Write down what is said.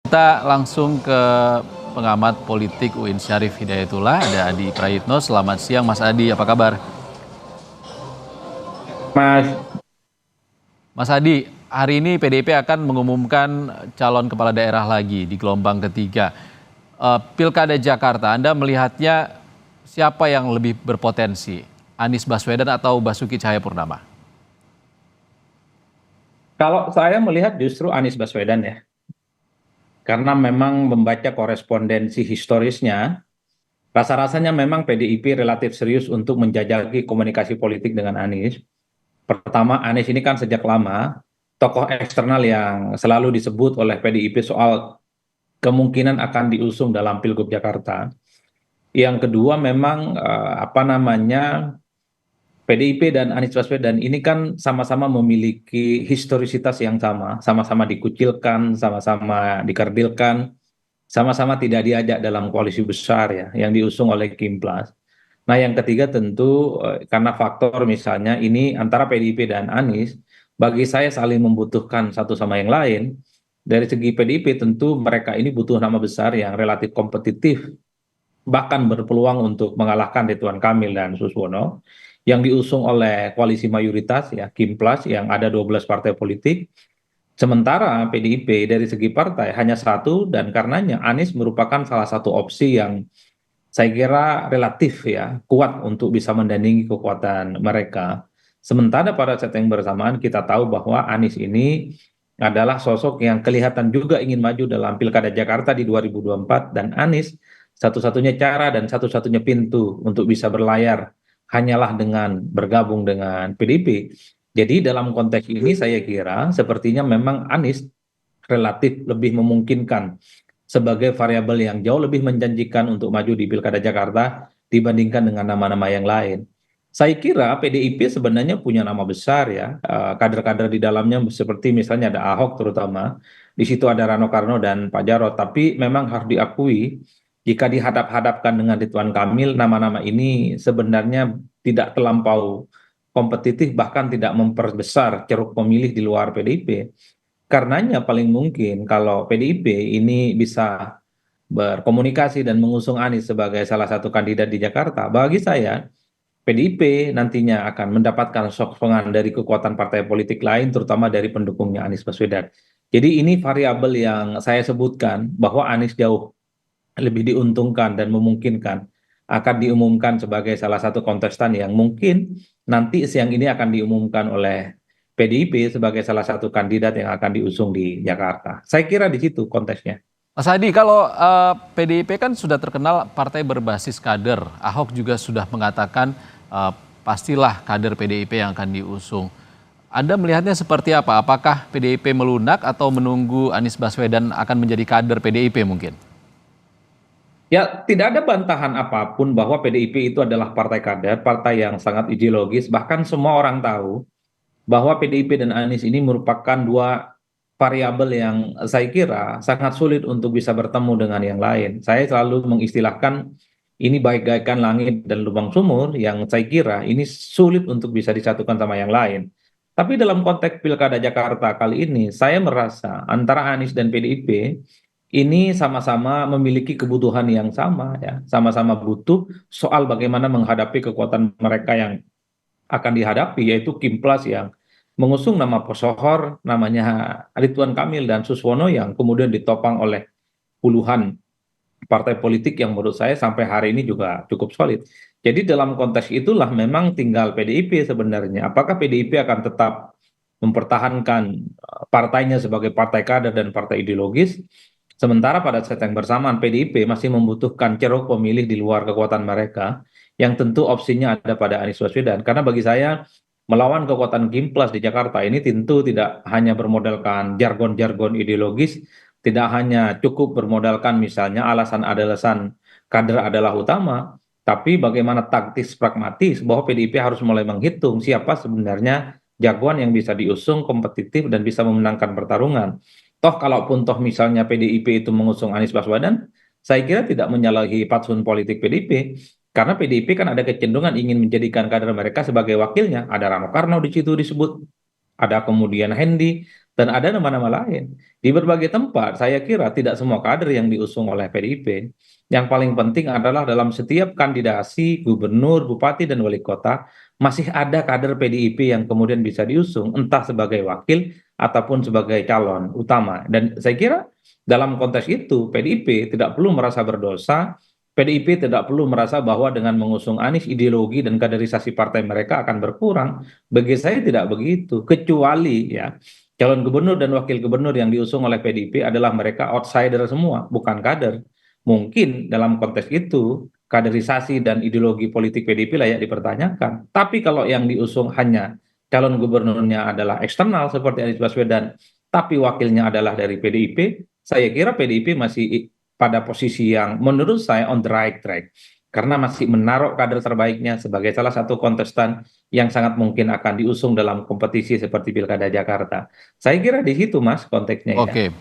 Kita langsung ke pengamat politik UIN Syarif Hidayatullah, ada Adi Prayitno. Selamat siang Mas Adi, apa kabar? Mas, Mas Adi, hari ini PDIP akan mengumumkan calon kepala daerah lagi di gelombang ketiga. Pilkada Jakarta, Anda melihatnya siapa yang lebih berpotensi? Anies Baswedan atau Basuki Cahayapurnama? kalau saya melihat justru Anies Baswedan ya, karena memang membaca korespondensi historisnya, rasa-rasanya memang PDIP relatif serius untuk menjajaki komunikasi politik dengan Anies. Pertama, Anies ini kan sejak lama tokoh eksternal yang selalu disebut oleh PDIP soal kemungkinan akan diusung dalam Pilgub Jakarta. Yang kedua, memang PDIP dan Anies Baswedan ini kan sama-sama memiliki historisitas yang sama, sama-sama dikucilkan, sama-sama dikerdilkan, sama-sama tidak diajak dalam koalisi besar ya, yang diusung oleh Kimplas. Nah, yang ketiga tentu karena faktor misalnya ini antara PDIP dan Anies, bagi saya saling membutuhkan satu sama yang lain. Dari segi PDIP tentu mereka ini butuh nama besar yang relatif kompetitif bahkan berpeluang untuk mengalahkan Ridwan Kamil dan Suswono yang diusung oleh koalisi mayoritas ya Kimplas yang ada 12 partai politik. Sementara PDIP dari segi partai hanya satu dan karenanya Anies merupakan salah satu opsi yang saya kira relatif ya kuat untuk bisa mendandingi kekuatan mereka. Sementara pada saat yang bersamaan kita tahu bahwa Anies ini adalah sosok yang kelihatan juga ingin maju dalam Pilkada Jakarta di 2024 dan Anies satu-satunya cara dan satu-satunya pintu untuk bisa berlayar hanyalah dengan bergabung dengan PDIP. Jadi dalam konteks ini saya kira sepertinya memang Anies relatif lebih memungkinkan sebagai variabel yang jauh lebih menjanjikan untuk maju di Pilkada Jakarta dibandingkan dengan nama-nama yang lain. Saya kira PDIP sebenarnya punya nama besar ya, kader-kader di dalamnya seperti misalnya ada Ahok terutama, di situ ada Rano Karno dan Pak Jarod, tapi memang harus diakui jika dihadap-hadapkan dengan Ridwan Kamil, nama-nama ini sebenarnya tidak terlampau kompetitif bahkan tidak memperbesar ceruk pemilih di luar PDIP. Karenanya paling mungkin kalau PDIP ini bisa berkomunikasi dan mengusung Anies sebagai salah satu kandidat di Jakarta, bagi saya PDIP nantinya akan mendapatkan sokongan dari kekuatan partai politik lain, terutama dari pendukungnya Anies Baswedan. Jadi ini variabel yang saya sebutkan bahwa Anies jauh lebih diuntungkan dan memungkinkan akan diumumkan sebagai salah satu kontestan yang mungkin nanti siang ini akan diumumkan oleh PDIP sebagai salah satu kandidat yang akan diusung di Jakarta. Saya kira di situ konteksnya. Mas Adi, kalau PDIP kan sudah terkenal partai berbasis kader. Ahok juga sudah mengatakan pastilah kader PDIP yang akan diusung. Anda melihatnya seperti apa? Apakah PDIP melunak atau menunggu Anies Baswedan akan menjadi kader PDIP mungkin? Ya, tidak ada bantahan apapun bahwa PDIP itu adalah partai kader, partai yang sangat ideologis. Bahkan semua orang tahu bahwa PDIP dan Anies ini merupakan dua variabel yang saya kira sangat sulit untuk bisa bertemu dengan yang lain. Saya selalu mengistilahkan ini bagaikan langit dan lubang sumur yang saya kira ini sulit untuk bisa disatukan sama yang lain. Tapi dalam konteks Pilkada Jakarta kali ini, saya merasa antara Anies dan PDIP ini sama-sama memiliki kebutuhan yang sama ya, sama-sama butuh soal bagaimana menghadapi kekuatan mereka yang akan dihadapi yaitu Kimplas yang mengusung nama pesohor namanya Ridwan Kamil dan Suswono yang kemudian ditopang oleh puluhan partai politik yang menurut saya sampai hari ini juga cukup solid. Jadi dalam konteks itulah memang tinggal PDIP sebenarnya. Apakah PDIP akan tetap mempertahankan partainya sebagai partai kader dan partai ideologis, sementara pada saat yang bersamaan PDIP masih membutuhkan ceruk pemilih di luar kekuatan mereka, yang tentu opsinya ada pada Anies Baswedan. Karena bagi saya melawan kekuatan Kimplas di Jakarta ini tentu tidak hanya bermodalkan jargon-jargon ideologis, tidak hanya cukup bermodalkan misalnya alasan kader adalah utama, tapi bagaimana taktis pragmatis bahwa PDIP harus mulai menghitung siapa sebenarnya jagoan yang bisa diusung kompetitif dan bisa memenangkan pertarungan. Toh kalaupun toh misalnya PDIP itu mengusung Anies Baswedan, saya kira tidak menyalahi patsun politik PDIP. Karena PDIP kan ada kecenderungan ingin menjadikan kader mereka sebagai wakilnya. Ada Rano Karno di situ disebut, ada kemudian Hendi, dan ada nama-nama lain. Di berbagai tempat, saya kira tidak semua kader yang diusung oleh PDIP. Yang paling penting adalah dalam setiap kandidasi gubernur, bupati, dan wali kota, masih ada kader PDIP yang kemudian bisa diusung, entah sebagai wakil ataupun sebagai calon utama. Dan saya kira dalam konteks itu, PDIP tidak perlu merasa berdosa, PDIP tidak perlu merasa bahwa dengan mengusung Anies ideologi dan kaderisasi partai mereka akan berkurang. Bagi saya tidak begitu, kecuali ya calon gubernur dan wakil gubernur yang diusung oleh PDIP adalah mereka outsider semua, bukan kader. Mungkin dalam konteks itu kaderisasi dan ideologi politik PDIP layak dipertanyakan. Tapi kalau yang diusung hanya calon gubernurnya adalah eksternal seperti Anies Baswedan, tapi wakilnya adalah dari PDIP, saya kira PDIP masih pada posisi yang menurut saya on the right track. Karena masih menaruh kader terbaiknya sebagai salah satu kontestan yang sangat mungkin akan diusung dalam kompetisi seperti Pilkada Jakarta. Saya kira di situ Mas konteksnya ya. Oke,